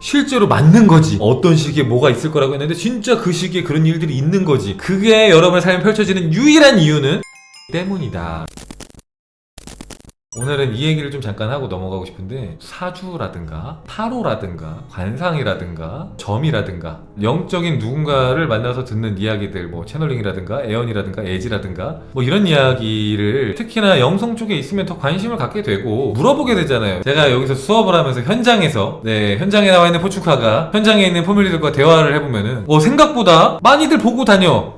실제로 맞는 거지. 어떤 시기에 뭐가 있을 거라고 했는데 진짜 그 시기에 그런 일들이 있는 거지. 그게 여러분의 삶에 펼쳐지는 유일한 이유는 때문이다. 오늘은 이 얘기를 좀 잠깐 하고 넘어가고 싶은데, 사주라든가 타로라든가 관상이라든가 점이라든가 영적인 누군가를 만나서 듣는 이야기들, 뭐 채널링이라든가 애언이라든가 애지라든가 뭐 이런 이야기를 특히나 영성 쪽에 있으면 더 관심을 갖게 되고 물어보게 되잖아요. 제가 여기서 수업을 하면서 현장에서 현장에 나와 있는 포축가가 현장에 있는 포뮬리들과 대화를 해보면은 생각보다 많이들 보고 다녀.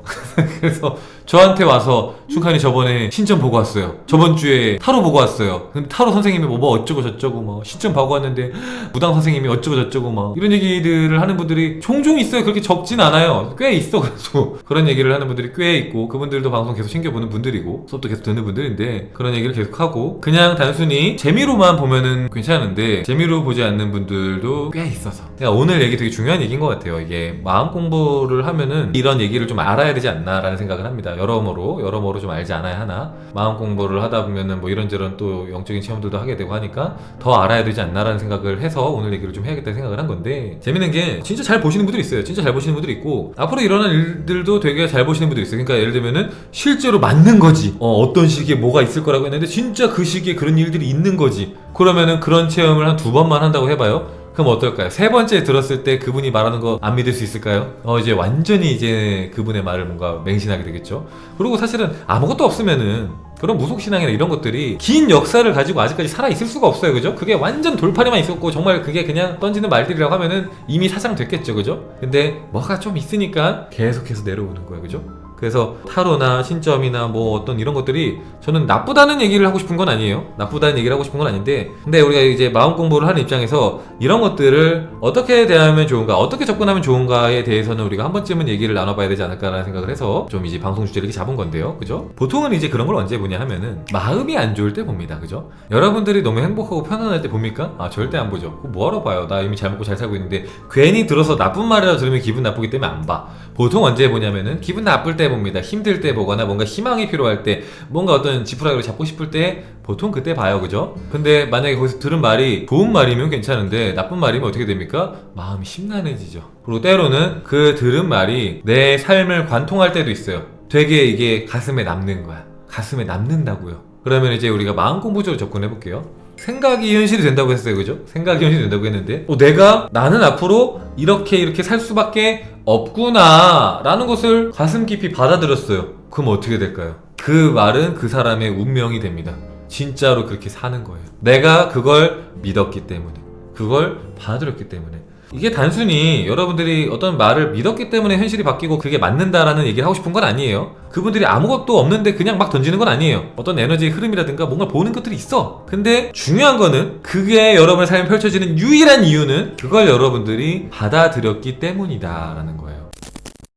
그래서 저한테 와서 춘칸이 저번에 신점 보고 왔어요. 저번 주에 타로 보고 왔어요. 근데 타로 선생님이 뭐 어쩌고 저쩌고 뭐 신점 보고 왔는데 무당 선생님이 어쩌고 저쩌고 막 이런 얘기들을 하는 분들이 종종 있어요. 그렇게 적진 않아요. 꽤 있어. 그래서 그런 얘기를 하는 분들이 꽤 있고, 그분들도 방송 계속 챙겨보는 분들이고 수업도 계속 듣는 분들인데 그런 얘기를 계속 하고, 그냥 단순히 재미로만 보면은 괜찮은데 재미로 보지 않는 분들도 꽤 있어서, 그러니까 오늘 얘기 되게 중요한 얘기인 것 같아요. 이게 마음 공부를 하면은 이런 얘기를 좀 알아야 되지 않나라는 생각을 합니다. 여러모로 좀 알지 않아야 하나. 마음 공부를 하다 보면은 뭐 이런저런 또 영적인 체험들도 하게 되고 하니까 더 알아야 되지 않나라는 생각을 해서 오늘 얘기를 좀 해야겠다는 생각을 한 건데, 재밌는 게 진짜 잘 보시는 분들이 있어요. 진짜 잘 보시는 분들이 있고 앞으로 일어날 일들도 되게 잘 보시는 분들이 있어요. 그러니까 예를 들면은 실제로 맞는 거지. 어떤 시기에 뭐가 있을 거라고 했는데 진짜 그 시기에 그런 일들이 있는 거지. 그러면은 그런 체험을 한 2번만 한다고 해봐요. 그럼 어떨까요? 3번째 들었을 때 그분이 말하는 거 안 믿을 수 있을까요? 이제 완전히 이제 그분의 말을 뭔가 맹신하게 되겠죠. 그리고 사실은 아무것도 없으면은 그런 무속신앙이나 이런 것들이 긴 역사를 가지고 아직까지 살아있을 수가 없어요. 그죠? 그게 완전 돌팔이만 있었고 정말 그게 그냥 던지는 말들이라고 하면은 이미 사장됐겠죠. 그죠? 근데 뭐가 좀 있으니까 계속해서 내려오는 거예요. 그죠? 그래서 타로나 신점이나 뭐 어떤 이런 것들이 저는 나쁘다는 얘기를 하고 싶은 건 아니에요. 나쁘다는 얘기를 하고 싶은 건 아닌데, 근데 우리가 이제 마음 공부를 하는 입장에서 이런 것들을 어떻게 대하면 좋은가, 어떻게 접근하면 좋은가에 대해서는 우리가 한 번쯤은 얘기를 나눠봐야 되지 않을까라는 생각을 해서 좀 이제 방송 주제를 이렇게 잡은 건데요. 그죠? 보통은 이제 그런 걸 언제 보냐 하면은 마음이 안 좋을 때 봅니다. 그죠? 여러분들이 너무 행복하고 편안할 때 봅니까? 절대 안 보죠. 뭐하러 봐요? 나 이미 잘 먹고 잘 살고 있는데 괜히 들어서 나쁜 말이라도 들으면 기분 나쁘기 때문에 안 봐. 보통 언제 보냐면은 기분 나쁠 때 봅니다. 힘들 때 보거나 뭔가 희망이 필요할 때, 뭔가 어떤 지푸라기를 잡고 싶을 때 보통 그때 봐요. 그죠? 근데 만약에 거기서 들은 말이 좋은 말이면 괜찮은데 나쁜 말이면 어떻게 됩니까? 마음이 심란해지죠. 그리고 때로는 그 들은 말이 내 삶을 관통할 때도 있어요. 되게 이게 가슴에 남는 거야. 가슴에 남는다고요. 그러면 이제 우리가 마음 공부적으로 접근해 볼게요. 생각이 현실이 된다고 했어요. 그죠? 생각이 현실이 된다고 했는데 나는 앞으로 이렇게 살 수밖에 없구나 라는 것을 가슴 깊이 받아들였어요. 그럼 어떻게 될까요? 그 말은 그 사람의 운명이 됩니다. 진짜로 그렇게 사는 거예요. 내가 그걸 믿었기 때문에, 그걸 받아들였기 때문에. 이게 단순히 여러분들이 어떤 말을 믿었기 때문에 현실이 바뀌고 그게 맞는다라는 얘기를 하고 싶은 건 아니에요. 그분들이 아무것도 없는데 그냥 막 던지는 건 아니에요. 어떤 에너지의 흐름이라든가 뭔가 보는 것들이 있어. 근데 중요한 거는 그게 여러분의 삶에 펼쳐지는 유일한 이유는 그걸 여러분들이 받아들였기 때문이다 라는 거예요.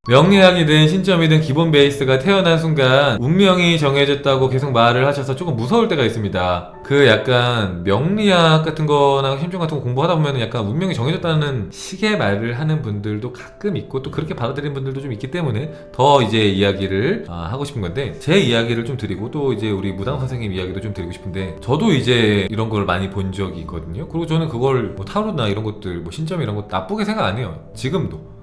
명리학이든 신점이든 기본 베이스가 태어난 순간 운명이 정해졌다고 계속 말을 하셔서 조금 무서울 때가 있습니다. 그 약간 명리학 같은 거나 신점 같은 거 공부하다 보면 약간 운명이 정해졌다는 식의 말을 하는 분들도 가끔 있고, 또 그렇게 받아들이는 분들도 좀 있기 때문에 더 이제 이야기를 하고 싶은 건데, 제 이야기를 좀 드리고 또 이제 우리 무당 선생님 이야기도 좀 드리고 싶은데, 저도 이제 이런 걸 많이 본 적이 있거든요. 그리고 저는 그걸 뭐 타로나 이런 것들, 뭐 신점 이런 거 나쁘게 생각 안 해요. 지금도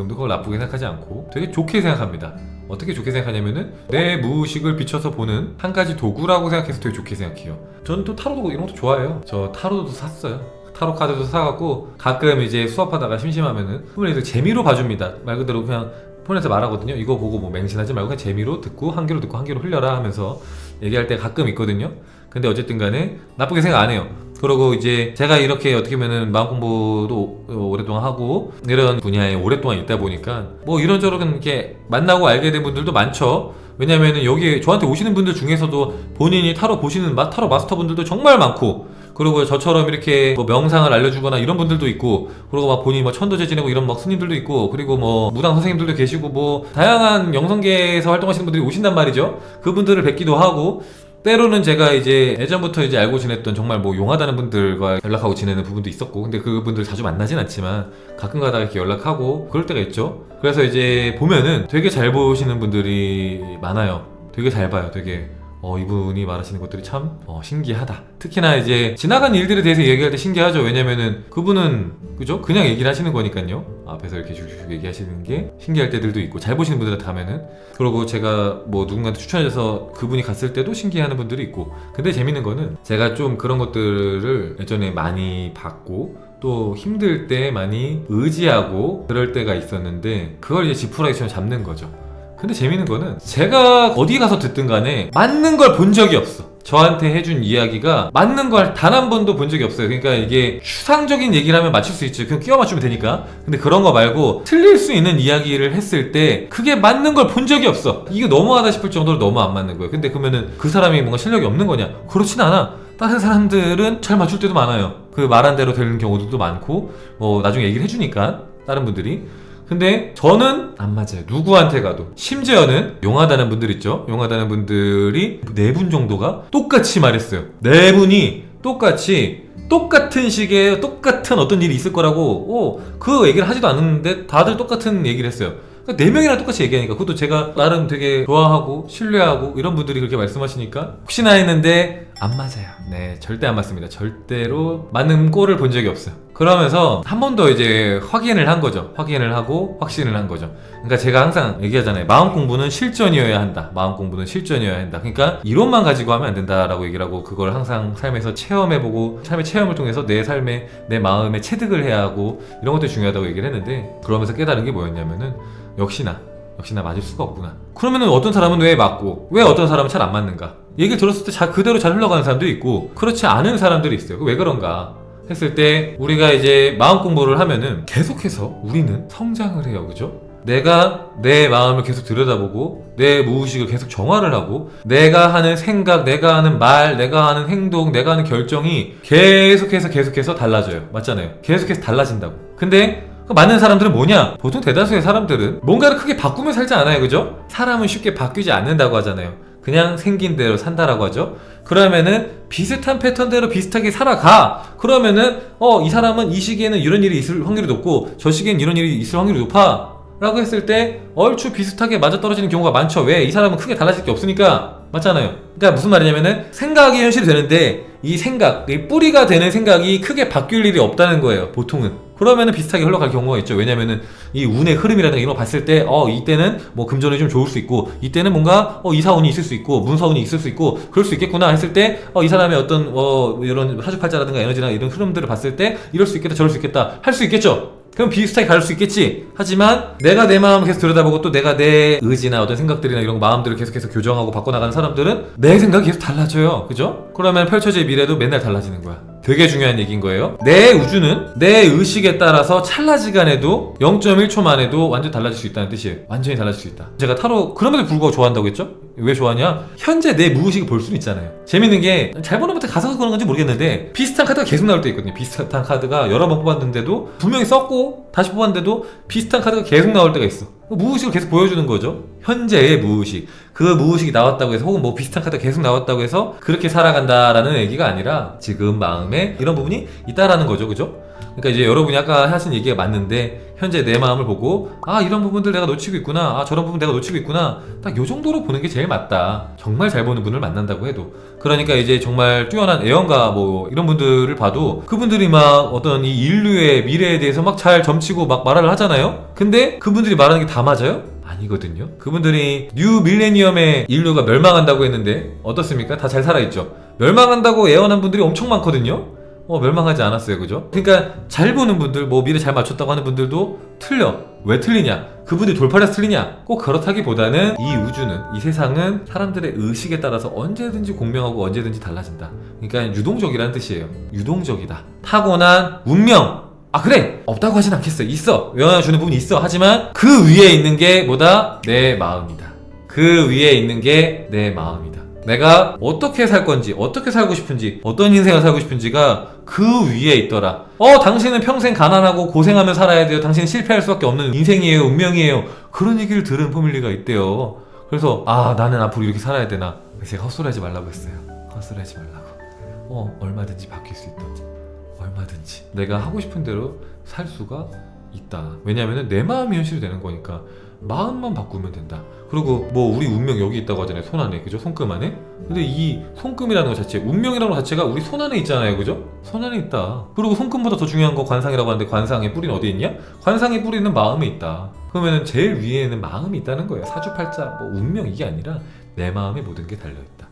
그걸 나쁘게 생각하지 않고 되게 좋게 생각합니다. 어떻게 좋게 생각하냐면은 내 무의식을 비춰서 보는 한 가지 도구라고 생각해서 되게 좋게 생각해요. 저는 또 타로도 이런 것도 좋아해요. 저 타로도 샀어요. 타로 카드도 사갖고 가끔 이제 수업하다가 심심하면은 폰에서 재미로 봐줍니다. 말 그대로 그냥 폰에서 말하거든요. 이거 보고 뭐 맹신하지 말고 그냥 재미로 듣고 한 귀로 듣고 한 귀로 흘려라 하면서 얘기할 때 가끔 있거든요. 근데 어쨌든 간에 나쁘게 생각 안 해요. 그리고 이제 제가 이렇게 어떻게 보면은 마음 공부도 오랫동안 하고 이런 분야에 오랫동안 있다 보니까 뭐 이런저런 이렇게 만나고 알게 된 분들도 많죠. 왜냐면은 여기 저한테 오시는 분들 중에서도 본인이 타로 보시는 타로 마스터 분들도 정말 많고, 그리고 저처럼 이렇게 뭐 명상을 알려주거나 이런 분들도 있고, 그리고 막 본인이 뭐 천도제 지내고 이런 막 스님들도 있고, 그리고 뭐 무당 선생님들도 계시고, 뭐 다양한 영성계에서 활동하시는 분들이 오신단 말이죠. 그분들을 뵙기도 하고, 때로는 제가 이제 예전부터 이제 알고 지냈던 정말 뭐 용하다는 분들과 연락하고 지내는 부분도 있었고, 근데 그분들 자주 만나진 않지만 가끔 가다가 이렇게 연락하고 그럴 때가 있죠. 그래서 이제 보면은 되게 잘 보시는 분들이 많아요. 되게 잘 봐요. 되게 이분이 말하시는 것들이 참 신기하다. 특히나 이제 지나간 일들에 대해서 얘기할 때 신기하죠. 왜냐면은 그분은 그죠? 그냥 얘기를 하시는 거니까요. 앞에서 이렇게 쭉 얘기하시는 게 신기할 때들도 있고, 잘 보시는 분들한테 가면은, 그리고 제가 뭐 누군가한테 추천해줘서 그분이 갔을 때도 신기해하는 분들이 있고. 근데 재밌는 거는 제가 좀 그런 것들을 예전에 많이 봤고 또 힘들 때 많이 의지하고 그럴 때가 있었는데, 그걸 이제 지푸라기처럼 잡는 거죠. 근데 재밌는 거는 제가 어디 가서 듣든 간에 맞는 걸 본 적이 없어. 저한테 해준 이야기가 맞는 걸 단 한 번도 본 적이 없어요. 그러니까 이게 추상적인 얘기를 하면 맞출 수 있죠. 그냥 끼워 맞추면 되니까. 근데 그런 거 말고 틀릴 수 있는 이야기를 했을 때 그게 맞는 걸 본 적이 없어. 이게 너무하다 싶을 정도로 너무 안 맞는 거예요. 근데 그러면은 그 사람이 뭔가 실력이 없는 거냐? 그렇진 않아. 다른 사람들은 잘 맞출 때도 많아요. 그 말한 대로 되는 경우들도 많고, 뭐 나중에 얘기를 해주니까 다른 분들이. 근데 저는 안 맞아요. 누구한테 가도. 심지어는 용하다는 분들 있죠. 용하다는 분들이 4분 정도가 똑같이 말했어요. 4분이 똑같은 시기에 똑같은 어떤 일이 있을 거라고 그 얘기를 하지도 않았는데 다들 똑같은 얘기를 했어요. 그러니까 4명이나 똑같이 얘기하니까, 그것도 제가 나름 되게 좋아하고 신뢰하고 이런 분들이 그렇게 말씀하시니까 혹시나 했는데 안 맞아요. 네, 절대 안 맞습니다. 절대로 맞는 꼴을 본 적이 없어요. 그러면서 한 번 더 이제 확인을 한 거죠. 확인을 하고 확신을 한 거죠. 그러니까 제가 항상 얘기하잖아요. 마음 공부는 실전이어야 한다. 마음 공부는 실전이어야 한다. 그러니까 이론만 가지고 하면 안 된다라고 얘기를 하고, 그걸 항상 삶에서 체험해보고, 삶의 체험을 통해서 내 삶에, 내 마음에 체득을 해야 하고, 이런 것들이 중요하다고 얘기를 했는데, 그러면서 깨달은 게 뭐였냐면은 역시나 맞을 수가 없구나. 그러면은 어떤 사람은 왜 맞고 왜 어떤 사람은 잘 안 맞는가? 얘기를 들었을 때 그대로 잘 흘러가는 사람도 있고, 그렇지 않은 사람들이 있어요. 왜 그런가 했을 때, 우리가 이제 마음 공부를 하면은 계속해서 우리는 성장을 해요. 그죠? 내가 내 마음을 계속 들여다보고 내 무의식을 계속 정화를 하고, 내가 하는 생각, 내가 하는 말, 내가 하는 행동, 내가 하는 결정이 계속해서 달라져요. 맞잖아요. 계속해서 달라진다고. 근데 맞는 사람들은 뭐냐? 보통 대다수의 사람들은 뭔가를 크게 바꾸며 살지 않아요. 그죠? 사람은 쉽게 바뀌지 않는다고 하잖아요. 그냥 생긴 대로 산다라고 하죠. 그러면은 비슷한 패턴대로 비슷하게 살아가. 그러면은 이 사람은 이 시기에는 이런 일이 있을 확률이 높고 저 시기에는 이런 일이 있을 확률이 높아 라고 했을 때 얼추 비슷하게 맞아떨어지는 경우가 많죠. 왜? 이 사람은 크게 달라질 게 없으니까. 맞잖아요. 그러니까 무슨 말이냐면은, 생각이 현실이 되는데 이 생각, 이 뿌리가 되는 생각이 크게 바뀔 일이 없다는 거예요. 보통은. 그러면은 비슷하게 흘러갈 경우가 있죠. 왜냐면은 이 운의 흐름이라든가 이런 거 봤을 때 이때는 뭐 금전이 좀 좋을 수 있고, 이때는 뭔가 이사운이 있을 수 있고 문서운이 있을 수 있고 그럴 수 있겠구나 했을 때 이 사람의 어떤 이런 사주팔자라든가 에너지나 이런 흐름들을 봤을 때 이럴 수 있겠다 저럴 수 있겠다 할 수 있겠죠. 그럼 비슷하게 갈 수 있겠지. 하지만 내가 내 마음을 계속 들여다보고, 또 내가 내 의지나 어떤 생각들이나 이런 마음들을 계속해서 교정하고 바꿔나가는 사람들은 내 생각이 계속 달라져요. 그죠? 그러면 펼쳐질 미래도 맨날 달라지는 거야. 되게 중요한 얘기인 거예요. 내 우주는 내 의식에 따라서 찰나지간에도 0.1초 만에도 완전 달라질 수 있다는 뜻이에요. 완전히 달라질 수 있다. 제가 타로 그럼에도 불구하고 좋아한다고 했죠? 왜 좋아하냐? 현재 내 무의식을 볼 수는 있잖아요. 재밌는 게, 잘 보는 분한테 가서 그런 건지 모르겠는데 비슷한 카드가 계속 나올 때 있거든요. 비슷한 카드가 여러 번 뽑았는데도, 분명히 썼고 다시 뽑았는데도 비슷한 카드가 계속 나올 때가 있어. 무의식을 계속 보여주는 거죠. 현재의 무의식. 그 무의식이 나왔다고 해서, 혹은 뭐 비슷한 카드가 계속 나왔다고 해서 그렇게 살아간다라는 얘기가 아니라 지금 마음에 이런 부분이 있다라는 거죠. 그죠? 그러니까 이제 여러분이 아까 하신 얘기가 맞는데, 현재 내 마음을 보고 이런 부분들 내가 놓치고 있구나, 저런 부분 내가 놓치고 있구나, 딱 요 정도로 보는 게 제일 맞다. 정말 잘 보는 분을 만난다고 해도. 그러니까 이제 정말 뛰어난 애언가 뭐 이런 분들을 봐도 그분들이 막 어떤 이 인류의 미래에 대해서 막 잘 점치고 막 말을 하잖아요. 근데 그분들이 말하는 게 다 맞아요? 아니거든요. 그분들이 뉴 밀레니엄에 인류가 멸망한다고 했는데 어떻습니까? 다 잘 살아있죠. 멸망한다고 예언한 분들이 엄청 많거든요. 멸망하지 않았어요. 그죠? 그러니까 잘 보는 분들, 뭐 미래 잘 맞췄다고 하는 분들도 틀려. 왜 틀리냐? 그분들이 돌팔해서 틀리냐? 꼭 그렇다기보다는 이 우주는, 이 세상은 사람들의 의식에 따라서 언제든지 공명하고 언제든지 달라진다. 그러니까 유동적이라는 뜻이에요. 유동적이다. 타고난 운명, 그래! 없다고 하진 않겠어. 있어. 영향을 주는 부분이 있어. 하지만 그 위에 있는 게 뭐다? 내 마음이다. 그 위에 있는 게 내 마음이다. 내가 어떻게 살 건지, 어떻게 살고 싶은지, 어떤 인생을 살고 싶은지가 그 위에 있더라. 당신은 평생 가난하고 고생하며 살아야 돼요. 당신은 실패할 수밖에 없는 인생이에요. 운명이에요. 그런 얘기를 들은 패밀리가 있대요. 그래서 나는 앞으로 이렇게 살아야 되나. 제가 헛소리하지 말라고 했어요. 헛소리하지 말라고. 얼마든지 바뀔 수 있다. 얼마든지 내가 하고 싶은 대로 살 수가 있다. 왜냐하면 내 마음이 현실이 되는 거니까 마음만 바꾸면 된다. 그리고 뭐 우리 운명 여기 있다고 하잖아요. 손 안에, 그죠? 손금 안에. 근데 이 손금이라는 것 자체, 운명이라는 것 자체가 우리 손 안에 있잖아요, 그죠? 손 안에 있다. 그리고 손금보다 더 중요한 거 관상이라고 하는데, 관상의 뿌리는 어디에 있냐? 관상의 뿌리는 마음에 있다. 그러면 제일 위에는 마음이 있다는 거예요. 사주팔자, 뭐 운명 이게 아니라 내 마음에 모든 게 달려있다.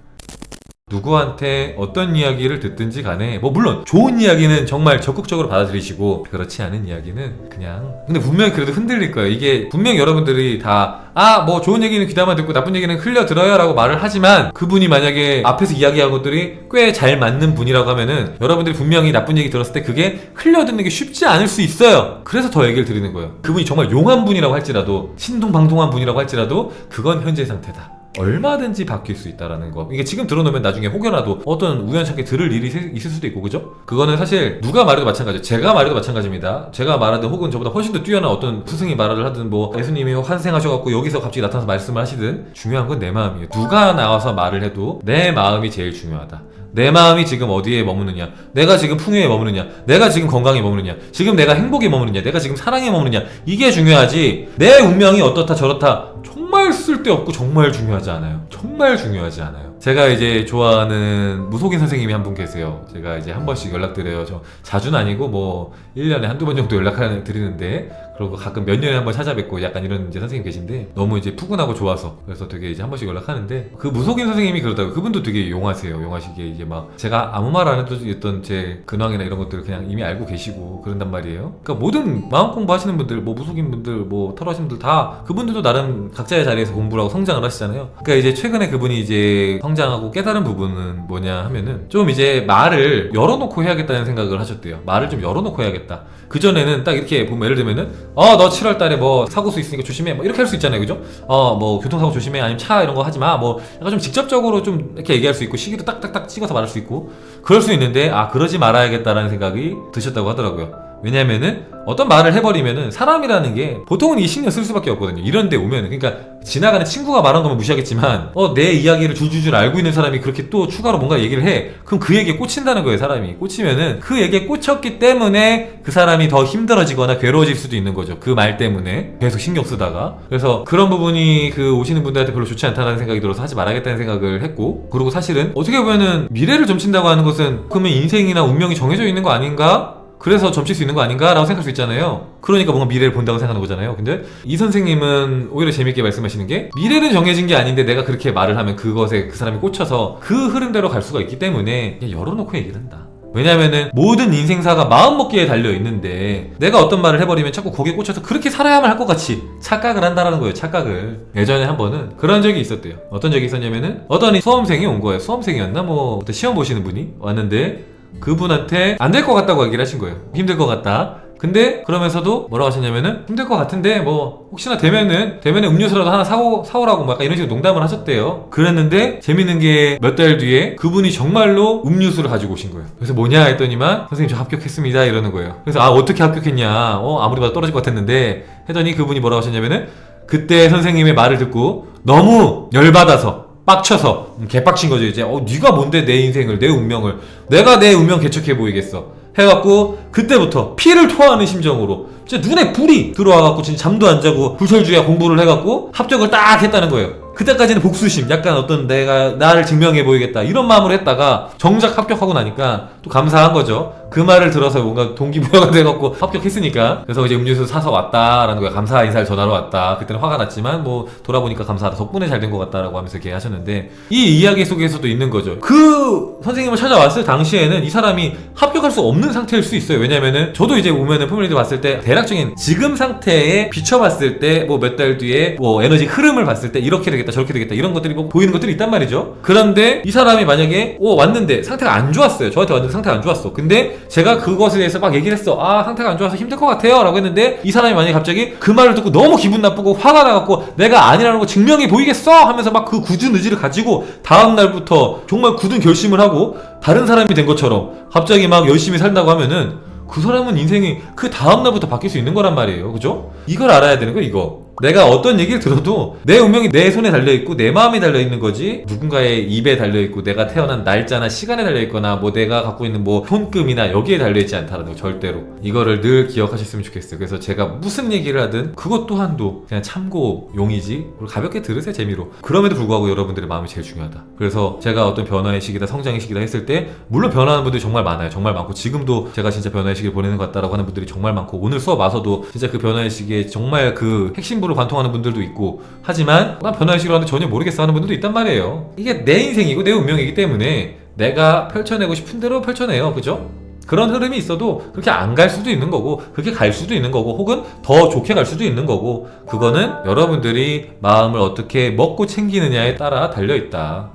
누구한테 어떤 이야기를 듣든지 간에 뭐 물론 좋은 이야기는 정말 적극적으로 받아들이시고, 그렇지 않은 이야기는 그냥, 근데 분명히 그래도 흔들릴 거예요. 이게 분명히 여러분들이 다 뭐 좋은 얘기는 귀담아 듣고 나쁜 얘기는 흘려 들어요 라고 말을 하지만, 그분이 만약에 앞에서 이야기한 것들이 꽤 잘 맞는 분이라고 하면은 여러분들이 분명히 나쁜 얘기 들었을 때 그게 흘려 듣는 게 쉽지 않을 수 있어요. 그래서 더 얘기를 드리는 거예요. 그분이 정말 용한 분이라고 할지라도, 신동방통한 분이라고 할지라도 그건 현재 상태다. 얼마든지 바뀔 수 있다라는 거. 이게 지금 들어놓으면 나중에 혹여라도 어떤 우연찮게 들을 일이 있을 수도 있고, 그죠? 그거는 사실 누가 말해도 마찬가지예요. 제가 말해도 마찬가지입니다. 제가 말하든 혹은 저보다 훨씬 더 뛰어난 어떤 스승이 말을 하든, 뭐 예수님이 환생하셔갖고 여기서 갑자기 나타나서 말씀을 하시든, 중요한 건 내 마음이에요. 누가 나와서 말을 해도 내 마음이 제일 중요하다. 내 마음이 지금 어디에 머무느냐, 내가 지금 풍요에 머무느냐, 내가 지금 건강에 머무느냐, 지금 내가 행복에 머무느냐, 내가 지금 사랑에 머무느냐, 이게 중요하지 내 운명이 어떻다 저렇다 정말 쓸데없고 정말 중요하지 않아요. 정말 중요하지 않아요. 제가 이제 좋아하는 무속인 선생님이 한 분 계세요. 제가 이제 한 번씩 연락드려요. 저 자주는 아니고 뭐 1년에 한두 번 정도 연락드리는데, 그리고 가끔 몇 년에 한 번 찾아뵙고 약간 이런 이제 선생님 계신데, 너무 이제 푸근하고 좋아서 그래서 되게 이제 한 번씩 연락하는데, 그 무속인 선생님이 그러다가, 그분도 되게 용하세요. 용하시기에 이제 막 제가 아무 말 안 해도 있던 제 근황이나 이런 것들을 그냥 이미 알고 계시고 그런단 말이에요. 그러니까 모든 마음 공부하시는 분들, 뭐 무속인 분들, 뭐 타로 하시는 분들 다 그분들도 나름 각자의 자리에서 공부를 하고 성장을 하시잖아요. 그러니까 이제 최근에 그분이 이제 성장하고 깨달은 부분은 뭐냐 하면은, 좀 이제 말을 열어놓고 해야겠다는 생각을 하셨대요. 말을 좀 열어놓고 해야겠다. 그전에는 딱 이렇게 보면, 예를 들면은 너 7월 달에 뭐 사고 수 있으니까 조심해, 뭐 이렇게 할 수 있잖아요, 그죠? 뭐 교통사고 조심해, 아니면 차 이런 거 하지 마, 뭐 약간 좀 직접적으로 좀 이렇게 얘기할 수 있고, 시기도 딱딱딱 찍어서 말할 수 있고 그럴 수 있는데, 그러지 말아야겠다라는 생각이 드셨다고 하더라고요. 왜냐면은 어떤 말을 해버리면은 사람이라는 게 보통은 이 신경 쓸 수밖에 없거든요. 이런 데 오면은. 그러니까 지나가는 친구가 말한 거면 무시하겠지만, 내 이야기를 줄줄줄 알고 있는 사람이 그렇게 또 추가로 뭔가 얘기를 해. 그럼 그 얘기에 꽂힌다는 거예요. 사람이 꽂히면은 그 얘기에 꽂혔기 때문에 그 사람이 더 힘들어지거나 괴로워질 수도 있는 거죠. 그 말 때문에 계속 신경 쓰다가. 그래서 그런 부분이 그 오시는 분들한테 별로 좋지 않다는 생각이 들어서 하지 말아야겠다는 생각을 했고, 그리고 사실은 어떻게 보면은 미래를 점친다고 하는 것은, 그러면 인생이나 운명이 정해져 있는 거 아닌가? 그래서 점칠 수 있는 거 아닌가? 라고 생각할 수 있잖아요. 그러니까 뭔가 미래를 본다고 생각하는 거잖아요. 근데 이 선생님은 오히려 재밌게 말씀하시는 게, 미래는 정해진 게 아닌데 내가 그렇게 말을 하면 그것에 그 사람이 꽂혀서 그 흐름대로 갈 수가 있기 때문에 그냥 열어놓고 얘기를 한다. 왜냐면은 모든 인생사가 마음먹기에 달려있는데, 내가 어떤 말을 해버리면 자꾸 거기에 꽂혀서 그렇게 살아야만 할 것 같이 착각을 한다라는 거예요. 착각을. 예전에 한 번은 그런 적이 있었대요. 어떤 적이 있었냐면은, 어떤 수험생이 온 거예요. 수험생이었나? 뭐 시험 보시는 분이 왔는데, 그분한테 안 될 것 같다고 얘기를 하신 거예요. 힘들 것 같다. 근데 그러면서도 뭐라고 하셨냐면은, 힘들 것 같은데 뭐 혹시나 되면은 음료수라도 하나 사오라고 막 이런 식으로 농담을 하셨대요. 그랬는데 재밌는 게, 몇 달 뒤에 그분이 정말로 음료수를 가지고 오신 거예요. 그래서 뭐냐 했더니만, 선생님 저 합격했습니다 이러는 거예요. 그래서 어떻게 합격했냐, 아무리 봐도 떨어질 것 같았는데 했더니, 그분이 뭐라고 하셨냐면은, 그때 선생님의 말을 듣고 너무 열받아서 빡쳐서, 개빡친 거죠 이제. 네가 뭔데 내 인생을, 내 운명을, 내가 내 운명 개척해 보이겠어 해갖고, 그때부터 피를 토하는 심정으로 진짜 눈에 불이 들어와갖고 진짜 잠도 안 자고 불철주야 공부를 해갖고 합격을 딱 했다는 거예요. 그때까지는 복수심, 약간 어떤 내가 나를 증명해 보이겠다 이런 마음으로 했다가 정작 합격하고 나니까 또 감사한 거죠. 그 말을 들어서 뭔가 동기부여가 돼갖고 합격했으니까. 그래서 이제 음료수 사서 왔다라는 거야. 감사 인사를 전하러 왔다. 그때는 화가 났지만 뭐 돌아보니까 감사하다, 덕분에 잘 된 것 같다라고 하면서 이렇게 하셨는데, 이 이야기 속에서도 있는 거죠. 그 선생님을 찾아왔을 당시에는 이 사람이 합격할 수 없는 상태일 수 있어요. 왜냐면은 저도 이제 오면은 포뮬리드 봤을 때 대략적인 지금 상태에 비춰봤을 때, 뭐 몇 달 뒤에 뭐 에너지 흐름을 봤을 때 이렇게 되겠다 저렇게 되겠다 이런 것들이 뭐 보이는 것들이 있단 말이죠. 그런데 이 사람이 만약에 왔는데 상태가 안 좋았어요. 저한테 왔는데 상태가 안 좋았어. 근데 제가 그것에 대해서 막 얘기를 했어. 상태가 안 좋아서 힘들 것 같아요 라고 했는데, 이 사람이 만약에 갑자기 그 말을 듣고 너무 기분 나쁘고 화가 나갖고 내가 아니라는 거 증명해 보이겠어 하면서 막 그 굳은 의지를 가지고 다음날부터 정말 굳은 결심을 하고 다른 사람이 된 것처럼 갑자기 막 열심히 산다고 하면은, 그 사람은 인생이 그 다음날부터 바뀔 수 있는 거란 말이에요. 그죠? 이걸 알아야 되는 거예요, 이거. 내가 어떤 얘기를 들어도 내 운명이 내 손에 달려있고 내 마음에 달려있는 거지 누군가의 입에 달려있고 내가 태어난 날짜나 시간에 달려있거나 뭐 내가 갖고 있는 뭐 손금이나 여기에 달려있지 않다라는 거 절대로 이거를 늘 기억하셨으면 좋겠어요. 그래서 제가 무슨 얘기를 하든 그것 또한도 그냥 참고용이지 그리고 가볍게 들으세요. 재미로. 그럼에도 불구하고 여러분들의 마음이 제일 중요하다. 그래서 제가 어떤 변화의 시기다 성장의 시기다 했을 때 물론 변화하는 분들이 정말 많아요. 정말 많고 지금도 제가 진짜 변화의 시기를 보내는 것 같다라고 하는 분들이 정말 많고 오늘 수업 와서도 진짜 그 변화의 시기에 정말 그 핵심부를 관통하는 분들도 있고 하지만 난 변화의 시기로 하는데 전혀 모르겠어 하는 분들도 있단 말이에요. 이게 내 인생이고 내 운명이기 때문에 내가 펼쳐내고 싶은 대로 펼쳐내요. 그죠? 그런 흐름이 있어도 그렇게 안 갈 수도 있는 거고 그렇게 갈 수도 있는 거고 혹은 더 좋게 갈 수도 있는 거고 그거는 여러분들이 마음을 어떻게 먹고 챙기느냐에 따라 달려있다.